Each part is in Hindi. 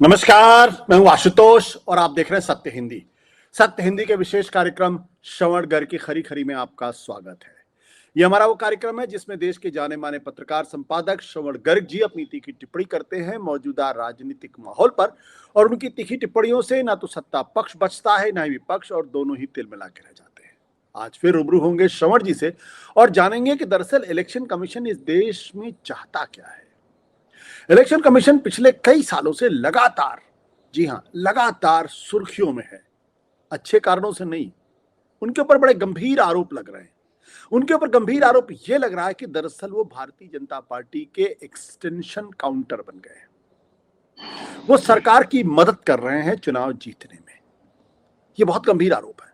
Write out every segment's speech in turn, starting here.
नमस्कार, मैं हूं आशुतोष और आप देख रहे हैं सत्य हिंदी। सत्य हिंदी के विशेष कार्यक्रम श्रवण गर्ग की खरी खरी में आपका स्वागत है। ये हमारा वो कार्यक्रम है जिसमें देश के जाने माने पत्रकार संपादक श्रवण गर्ग जी अपनी तीखी टिप्पणी करते हैं मौजूदा राजनीतिक माहौल पर, और उनकी तीखी टिप्पणियों से ना तो सत्ता पक्ष बचता है ना ही विपक्ष, और दोनों ही तिलमिला के रह जाते हैं। आज फिर रूबरू होंगे श्रवण जी से और जानेंगे कि दरअसल इलेक्शन कमीशन इस देश में चाहता क्या है। इलेक्शन कमीशन पिछले कई सालों से लगातार, जी हां, लगातार सुर्खियों में है। अच्छे कारणों से नहीं, उनके ऊपर बड़े गंभीर आरोप लग रहे हैं। उनके ऊपर गंभीर आरोप यह लग रहा है कि दरअसल वो भारतीय जनता पार्टी के एक्सटेंशन काउंटर बन गए हैं। वो सरकार की मदद कर रहे हैं चुनाव जीतने में। ये बहुत गंभीर आरोप है।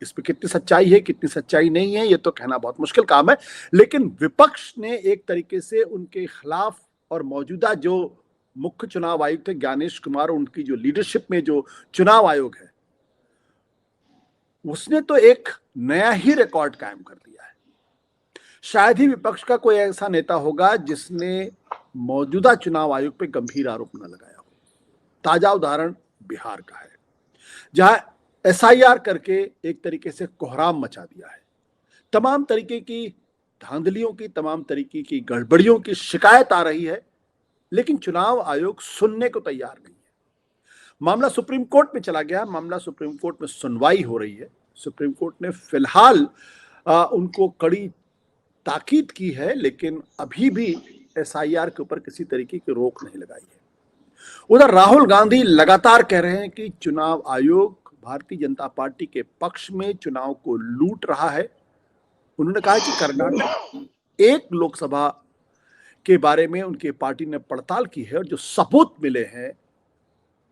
इस पे कितनी सच्चाई है, कितनी सच्चाई नहीं है, ये तो कहना बहुत मुश्किल काम है। लेकिन विपक्ष ने एक तरीके से उनके खिलाफ, और मौजूदा जो मुख्य चुनाव आयुक्त थे ज्ञानेश कुमार, उनकी जो लीडरशिप में जो चुनाव आयोग है, उसने तो एक नया ही रिकॉर्ड कायम कर दिया है। शायद ही विपक्ष का कोई ऐसा नेता होगा जिसने मौजूदा चुनाव आयोग पे गंभीर आरोप न लगाया हो। ताजा उदाहरण बिहार का है, जहां एसआईआर करके एक तरीके से कोहराम मचा दिया है। तमाम तरीके की धांधलियों की, तमाम तरीके की गड़बड़ियों की शिकायत आ रही है, लेकिन चुनाव आयोग सुनने को तैयार नहीं है। मामला सुप्रीम कोर्ट में चला गया, मामला सुप्रीम कोर्ट में सुनवाई हो रही है। सुप्रीम कोर्ट ने फिलहाल उनको कड़ी ताकीद की है, लेकिन अभी भी एसआईआर के ऊपर किसी तरीके की रोक नहीं लगाई है। उधर राहुल गांधी लगातार कह रहे हैं कि चुनाव आयोग भारतीय जनता पार्टी के पक्ष में चुनाव को लूट रहा है। उन्होंने कहा कि कर्नाटक एक लोकसभा के बारे में उनकी पार्टी ने पड़ताल की है, और जो सबूत मिले हैं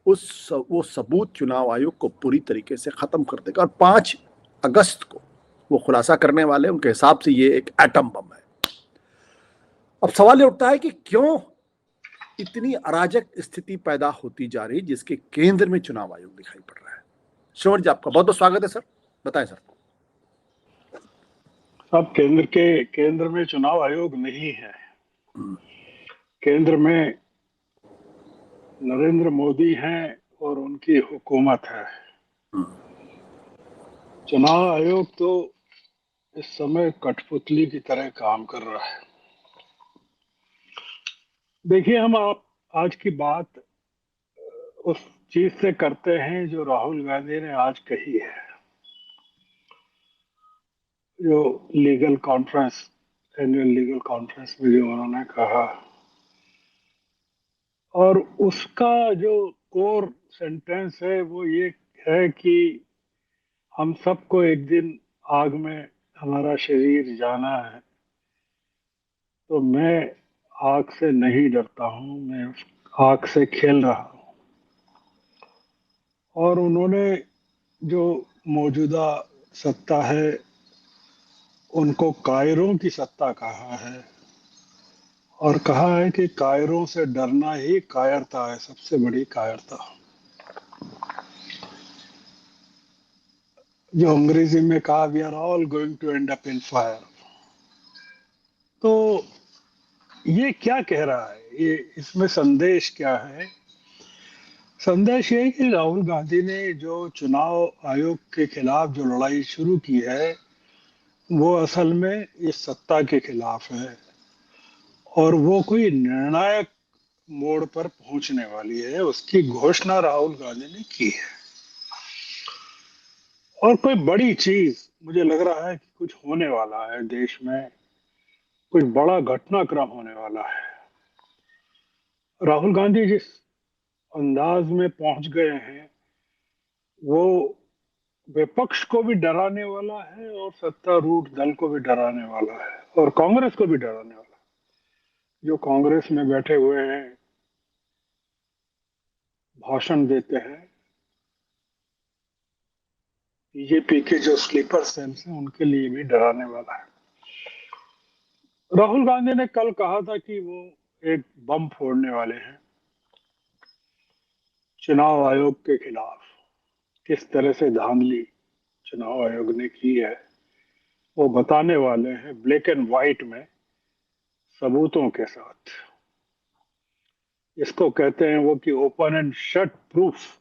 वो सबूत चुनाव आयोग को पूरी तरीके से खत्म कर देगा, और 5 अगस्त को वो खुलासा करने वाले। उनके हिसाब से ये एक एटम बम है। अब सवाल ये उठता है कि क्यों इतनी अराजक स्थिति पैदा होती जा रही, जिसके केंद्र में चुनाव आयोग दिखाई पड़ रहा है। श्रवण जी, आपका बहुत बहुत स्वागत है सर, बताएं सर। अब केंद्र में चुनाव आयोग नहीं है। केंद्र में नरेंद्र मोदी हैं और उनकी हुकूमत है। चुनाव आयोग तो इस समय कठपुतली की तरह काम कर रहा है। देखिए, हम आप आज की बात उस चीज से करते हैं जो राहुल गांधी ने आज कही है, जो legal conference, annual legal conference में जो उन्होंने कहा, और उसका जो कोर सेंटेंस है वो ये है कि हम सबको एक दिन आग में हमारा शरीर जाना है, तो मैं आग से नहीं डरता हूं, मैं उस आग से खेल रहा हूं। और उन्होंने जो मौजूदा सत्ता है उनको कायरों की सत्ता कहा है, और कहा है कि कायरों से डरना ही कायरता है, सबसे बड़ी कायरता। जो अंग्रेजी में कहा, we are all going to end up in fire. तो ये क्या कह रहा है, ये इसमें संदेश क्या है? संदेश ये है कि राहुल गांधी ने जो चुनाव आयोग के खिलाफ जो लड़ाई शुरू की है वो असल में इस सत्ता के खिलाफ है, और वो कोई निर्णायक मोड़ पर पहुंचने वाली है, उसकी घोषणा राहुल गांधी ने की है। और कोई बड़ी चीज मुझे लग रहा है कि कुछ होने वाला है देश में, कुछ बड़ा घटनाक्रम होने वाला है। राहुल गांधी जिस अंदाज में पहुंच गए हैं वो विपक्ष को भी डराने वाला है, और सत्तारूढ़ दल को भी डराने वाला है, और कांग्रेस को भी डराने वाला है। जो कांग्रेस में बैठे हुए हैं, भाषण देते हैं, बीजेपी के जो स्लीपर सेल्स हैं उनके लिए भी डराने वाला है। राहुल गांधी ने कल कहा था कि वो एक बम फोड़ने वाले हैं चुनाव आयोग के खिलाफ। किस तरह से धांधली चुनाव आयोग ने की है वो बताने वाले हैं, ब्लैक एंड व्हाइट में, सबूतों के साथ। इसको कहते हैं वो कि ओपन एंड शट प्रूफ,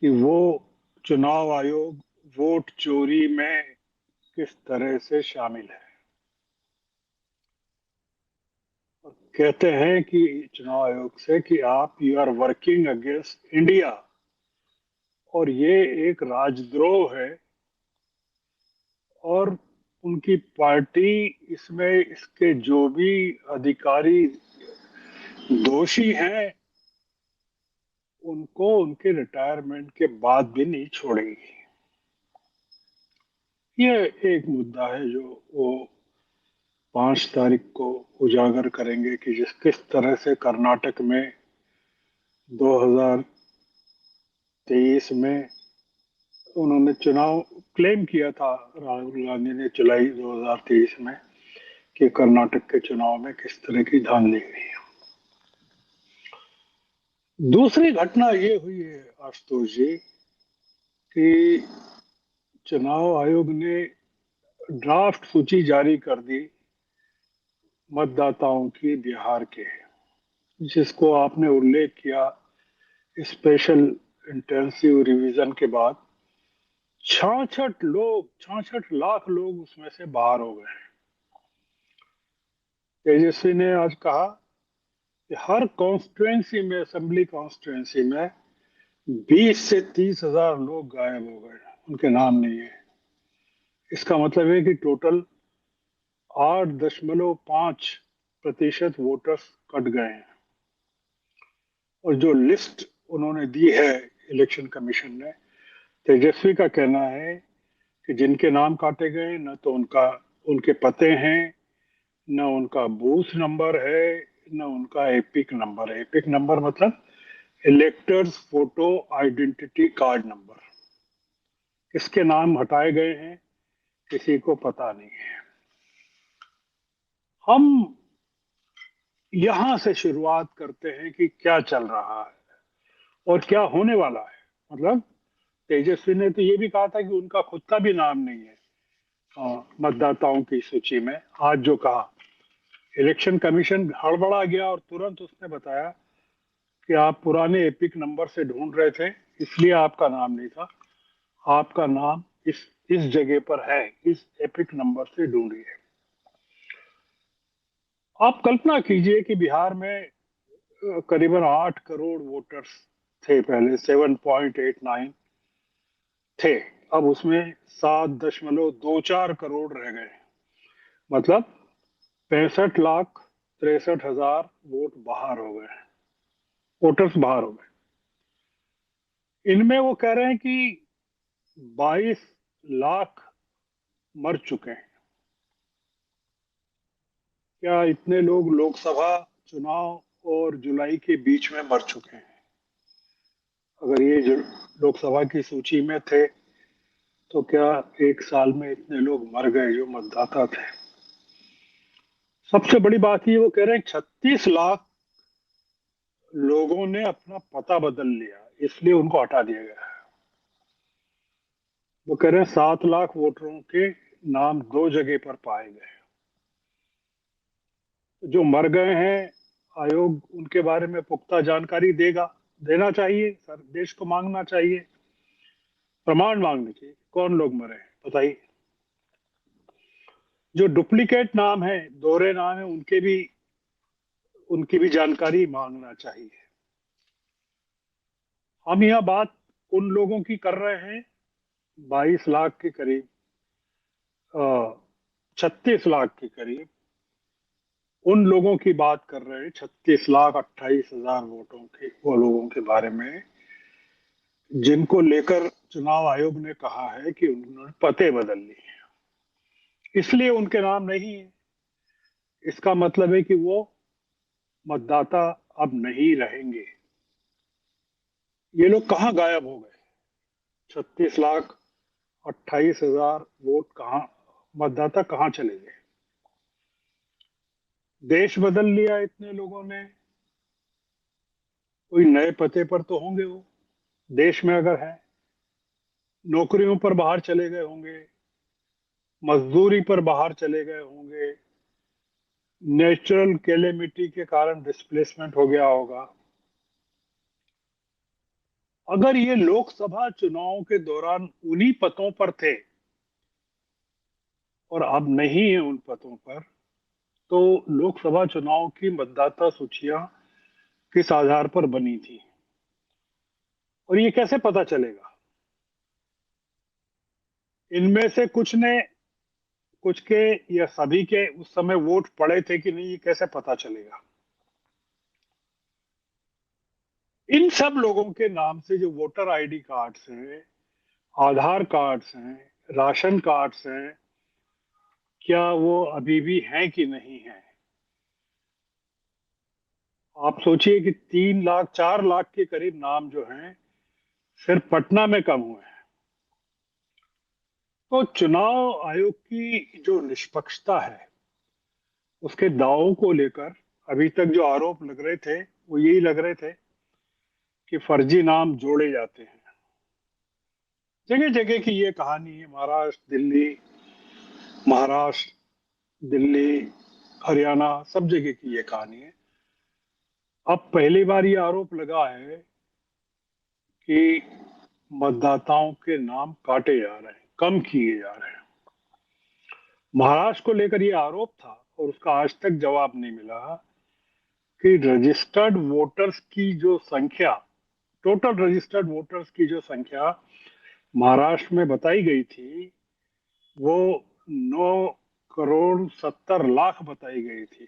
कि वो चुनाव आयोग वोट चोरी में किस तरह से शामिल है। कहते हैं कि चुनाव आयोग से कि आप you are working against India, और ये एक राजद्रोह है, और उनकी पार्टी इसमें इसके जो भी अधिकारी दोषी हैं उनको उनके रिटायरमेंट के बाद भी नहीं छोड़ेगी। ये एक मुद्दा है जो वो 5 तारीख को उजागर करेंगे कि जिस किस तरह से कर्नाटक में 2023 में उन्होंने चुनाव क्लेम किया था, राहुल गांधी ने जुलाई 2023 में, कि कर्नाटक के चुनाव में किस तरह की धांधली हुई है। दूसरी घटना ये हुई है आशुतोष जी कि चुनाव आयोग ने ड्राफ्ट सूची जारी कर दी मतदाताओं की बिहार के, जिसको आपने उल्लेख किया, स्पेशल इंटेंसिव रिवीजन के बाद 66 लाख लोग उसमें से बाहर हो गए। तेजस्वी ने आज कहा कि हर कॉन्स्टिट्युएंसी में, असेंबली कॉन्स्टिट्युएंसी में 20 से 30 हजार लोग गायब हो गए, उनके नाम नहीं है। इसका मतलब है कि टोटल 8.5% वोटर्स कट गए हैं। और जो लिस्ट उन्होंने दी है इलेक्शन कमीशन ने, तेजस्वी का कहना है कि जिनके नाम काटे गए न तो उनके पते हैं, न उनका बूथ नंबर है, न उनका एपिक नंबर है। एपिक नंबर मतलब electors photo identity card number. किसके नाम हटाए गए हैं किसी को पता नहीं है। हम यहां से शुरुआत करते हैं कि क्या चल रहा है और क्या होने वाला है। मतलब तेजस्वी ने तो ये भी कहा था कि उनका खुद का भी नाम नहीं है मतदाताओं की सूची में। आज जो कहा, इलेक्शन कमीशन हड़बड़ा गया और तुरंत उसने बताया कि आप पुराने एपिक नंबर से ढूंढ रहे थे, इसलिए आपका नाम नहीं था। आपका नाम इस जगह पर है, इस एपिक नंबर से ढूंढिए। आप कल्पना कीजिए कि बिहार में करीबन 8 करोड़ वोटर्स थे, पहले 7.89 थे, अब उसमें 7.24 करोड़ रह गए। मतलब 65,63,000 वोट बाहर हो गए, वोटर्स बाहर हो गए। इनमें वो कह रहे हैं कि 22 लाख मर चुके हैं। क्या इतने लोग लोकसभा चुनाव और जुलाई के बीच में मर चुके हैं? अगर ये जो लोकसभा की सूची में थे तो क्या एक साल में इतने लोग मर गए जो मतदाता थे? सबसे बड़ी बात ये, वो कह रहे हैं 36 लाख लोगों ने अपना पता बदल लिया, इसलिए उनको हटा दिया गया। वो कह रहे हैं 7 लाख वोटरों के नाम 2 जगह पर पाए गए। जो मर गए हैं, आयोग उनके बारे में पुख्ता जानकारी देना चाहिए, सर देश को मांगना चाहिए, प्रमाण मांगने चाहिए, कौन लोग मरे हैं बताइए। जो डुप्लीकेट नाम है, दोहरे नाम है, उनकी भी जानकारी मांगना चाहिए। हम यह बात उन लोगों की कर रहे हैं 22 लाख के करीब, 36 लाख के करीब उन लोगों की बात कर रहे हैं, 36,28,000 वोटों के, वो लोगों के बारे में जिनको लेकर चुनाव आयोग ने कहा है कि उन्होंने पते बदल लिए, इसलिए उनके नाम नहीं है। इसका मतलब है कि वो मतदाता अब नहीं रहेंगे। ये लोग कहाँ गायब हो गए? 36,28,000 वोट कहाँ, मतदाता कहाँ चले गए? देश बदल लिया इतने लोगों ने, कोई नए पते पर तो होंगे वो, देश में अगर है, नौकरियों पर बाहर चले गए होंगे, मजदूरी पर बाहर चले गए होंगे, नेचुरल कैलेमिटी के कारण डिस्प्लेसमेंट हो गया होगा। अगर ये लोकसभा चुनाव के दौरान उन्हीं पदों पर थे और अब नहीं है उन पदों पर, तो लोकसभा चुनाव की मतदाता सूचियां किस आधार पर बनी थी और ये कैसे पता चलेगा? इनमें से कुछ के या सभी के उस समय वोट पड़े थे कि नहीं, ये कैसे पता चलेगा? इन सब लोगों के नाम से जो वोटर आईडी कार्ड्स हैं, आधार कार्ड्स हैं, राशन कार्ड्स हैं, क्या वो अभी भी हैं कि नहीं है? आप सोचिए कि 3 लाख 4 लाख के करीब नाम जो हैं सिर्फ पटना में कम हुए हैं। तो चुनाव आयोग की जो निष्पक्षता है, उसके दावों को लेकर अभी तक जो आरोप लग रहे थे वो यही लग रहे थे कि फर्जी नाम जोड़े जाते हैं। जगह जगह की ये कहानी है, महाराष्ट्र दिल्ली हरियाणा सब जगह की ये कहानी है। अब पहली बार ये आरोप लगा है कि मतदाताओं के नाम काटे जा रहे हैं, कम किए जा रहे हैं। महाराष्ट्र को लेकर ये आरोप था और उसका आज तक जवाब नहीं मिला कि रजिस्टर्ड वोटर्स की जो संख्या, टोटल रजिस्टर्ड वोटर्स की जो संख्या महाराष्ट्र में बताई गई थी, वो 9 करोड़ 70 लाख बताई गई थी।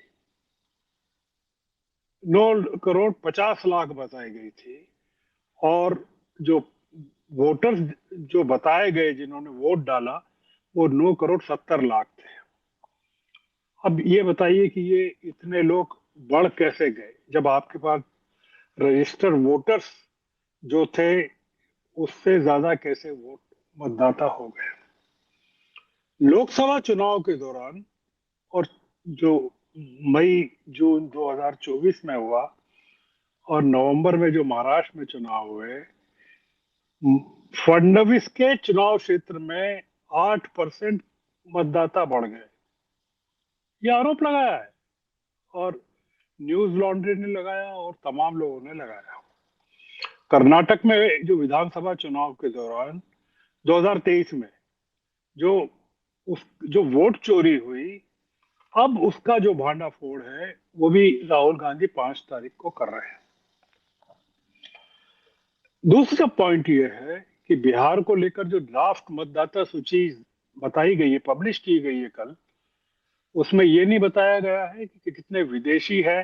9 करोड़ 50 लाख बताई गई थी। और जो वोटर्स जो बताए गए, जिन्होंने वोट डाला, वो 9 करोड़ 70 लाख थे। अब ये बताइए कि ये इतने लोग बढ़ कैसे गए जब आपके पास रजिस्टर्ड वोटर्स जो थे उससे ज्यादा कैसे वोट मतदाता हो गए? लोकसभा चुनाव के दौरान और जो मई जून 2024 में हुआ और नवंबर में जो महाराष्ट्र में चुनाव हुए, फडणवीस के चुनाव क्षेत्र में 8% मतदाता बढ़ गए। ये आरोप लगाया है और न्यूज लॉन्ड्री ने लगाया और तमाम लोगों ने लगाया। कर्नाटक में जो विधानसभा चुनाव के दौरान 2023 में जो जो वोट चोरी हुई, अब उसका जो भांडाफोड़ है वो भी राहुल गांधी 5 तारीख को कर रहे हैं। दूसरा पॉइंट ये है कि बिहार को लेकर जो ड्राफ्ट मतदाता सूची बताई गई है, पब्लिश की गई है कल, उसमें ये नहीं बताया गया है कि कितने विदेशी है,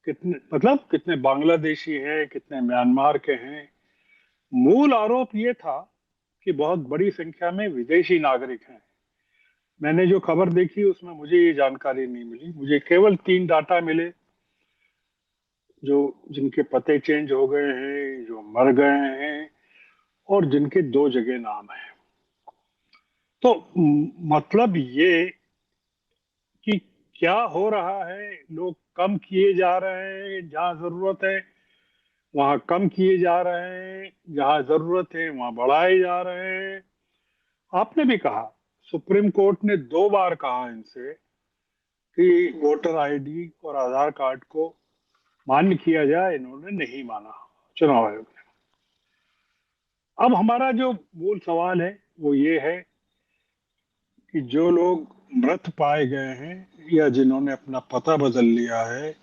कितने मतलब कितने बांग्लादेशी हैं, कितने म्यांमार के हैं। मूल आरोप ये था कि बहुत बड़ी संख्या में विदेशी नागरिक हैं। मैंने जो खबर देखी उसमें मुझे ये जानकारी नहीं मिली, मुझे केवल 3 डाटा मिले, जो जिनके पते चेंज हो गए हैं, जो मर गए हैं और जिनके 2 जगह नाम है। तो मतलब ये कि क्या हो रहा है, लोग कम किए जा रहे हैं, जहां जरूरत है वहां कम किए जा रहे हैं, जहां जरूरत है वहां बढ़ाए जा रहे हैं। आपने भी कहा, सुप्रीम कोर्ट ने 2 बार कहा इनसे कि वोटर आईडी और आधार कार्ड को मान्य किया जाए, इन्होंने नहीं माना, चुनाव आयोग ने। अब हमारा जो मूल सवाल है वो ये है कि जो लोग मृत पाए गए हैं या जिन्होंने अपना पता बदल लिया है,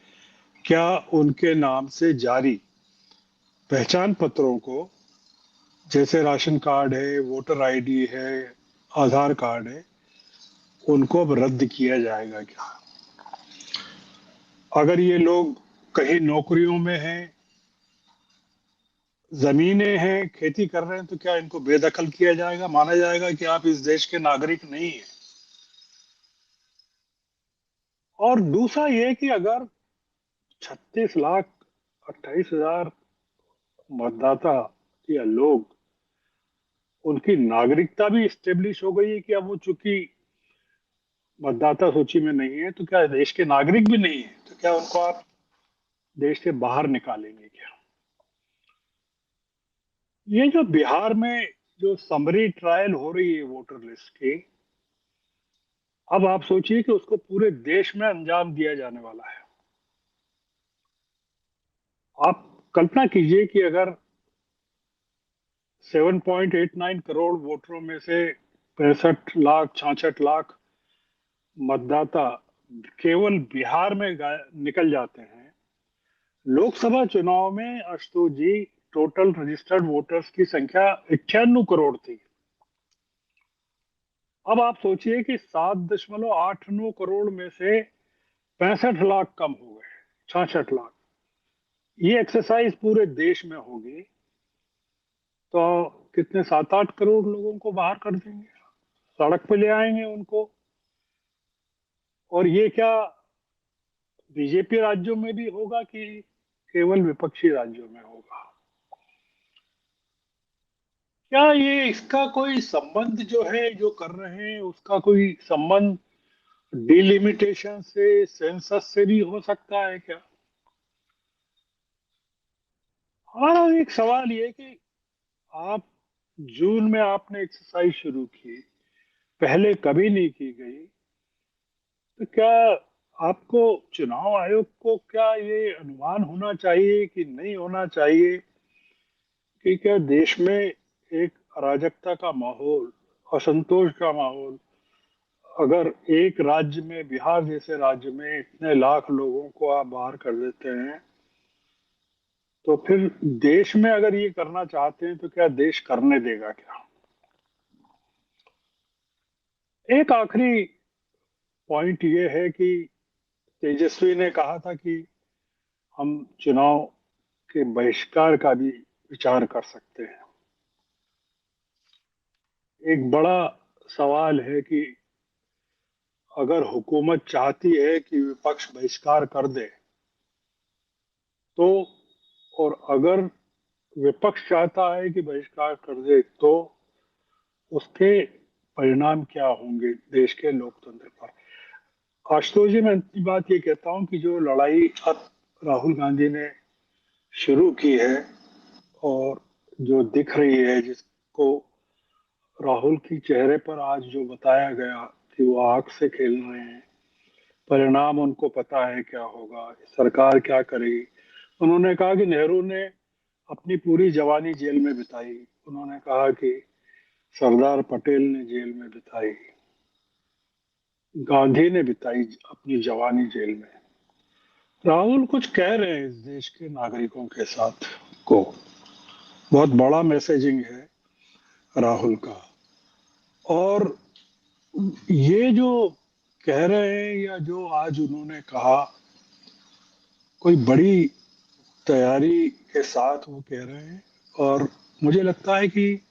क्या उनके नाम से जारी पहचान पत्रों को, जैसे राशन कार्ड है, वोटर आईडी है, आधार कार्ड है, उनको अब रद्द किया जाएगा क्या? अगर ये लोग कहीं नौकरियों में हैं, जमीनें हैं, खेती कर रहे हैं, तो क्या इनको बेदखल किया जाएगा, माना जाएगा कि आप इस देश के नागरिक नहीं हैं? और दूसरा ये कि अगर 36 लाख 28 हजार मतदाता या लोग, उनकी नागरिकता भी स्टेब्लिश हो गई है कि अब वो चूंकि मतदाता सूची में नहीं है तो क्या देश के नागरिक भी नहीं है, तो क्या उनको आप देश से बाहर निकालेंगे क्या? ये जो बिहार में जो समरी ट्रायल हो रही है वोटर लिस्ट की, अब आप सोचिए कि उसको पूरे देश में अंजाम दिया जाने वाला है। आप कल्पना कीजिए कि अगर 7.89 करोड़ वोटरों में से 65 लाख 66 लाख मतदाता केवल बिहार में निकल जाते हैं। लोकसभा चुनाव में आशुतोष जी, टोटल रजिस्टर्ड वोटर्स की संख्या 91 करोड़ थी। अब आप सोचिए कि 7.89 करोड़ में से 65 लाख कम हो गए, 66 लाख। ये एक्सरसाइज पूरे देश में होगी तो कितने 7-8 करोड़ लोगों को बाहर कर देंगे, सड़क पे ले आएंगे उनको। और ये क्या बीजेपी राज्यों में भी होगा कि केवल विपक्षी राज्यों में होगा? क्या ये इसका कोई संबंध जो है, जो कर रहे हैं उसका कोई संबंध डिलिमिटेशन से, सेंसस से भी हो सकता है क्या? हमारा एक सवाल ये कि आप जून में आपने एक्सरसाइज शुरू की, पहले कभी नहीं की गई, तो क्या आपको चुनाव आयोग को क्या ये अनुमान होना चाहिए कि नहीं होना चाहिए कि क्या देश में एक अराजकता का माहौल, असंतोष का माहौल, अगर एक राज्य में, बिहार जैसे राज्य में इतने लाख लोगों को आप बाहर कर देते हैं, तो फिर देश में अगर ये करना चाहते हैं तो क्या देश करने देगा क्या? एक आखिरी पॉइंट ये है कि तेजस्वी ने कहा था कि हम चुनाव के बहिष्कार का भी विचार कर सकते हैं। एक बड़ा सवाल है कि अगर हुकूमत चाहती है कि विपक्ष बहिष्कार कर दे तो, और अगर विपक्ष चाहता है कि बहिष्कार कर दे तो उसके परिणाम क्या होंगे देश के लोकतंत्र पर? आशुतोष जी, मैं अंतिम बात ये कहता हूं कि जो लड़ाई अब राहुल गांधी ने शुरू की है और जो दिख रही है, जिसको राहुल की चेहरे पर आज जो बताया गया कि वो आग से खेल रहे हैं, परिणाम उनको पता है क्या होगा, सरकार क्या करेगी। उन्होंने कहा कि नेहरू ने अपनी पूरी जवानी जेल में बिताई, उन्होंने कहा कि सरदार पटेल ने जेल में बिताई, गांधी ने बिताई अपनी जवानी जेल में। राहुल कुछ कह रहे हैं इस देश के नागरिकों के साथ को, बहुत बड़ा मैसेजिंग है राहुल का। और ये जो कह रहे हैं या जो आज उन्होंने कहा, कोई बड़ी तैयारी के साथ वो कह रहे हैं। और मुझे लगता है कि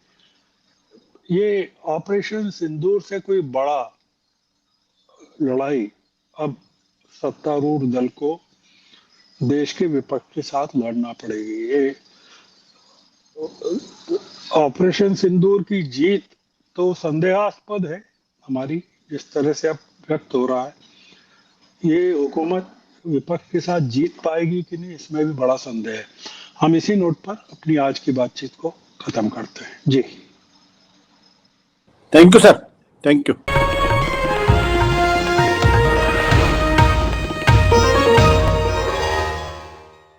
ये ऑपरेशन सिंदूर से कोई बड़ा लड़ाई अब सत्तारूढ़ दल को देश के विपक्ष के साथ लड़ना पड़ेगी। ये ऑपरेशन सिंदूर की जीत तो संदेहास्पद है हमारी, जिस तरह से अब व्यक्त हो रहा है। ये हुकूमत विपक्ष के साथ जीत पाएगी कि नहीं, इसमें भी बड़ा संदेह है। हम इसी नोट पर अपनी आज की बातचीत को खत्म करते हैं। जी, thank you sir, thank you.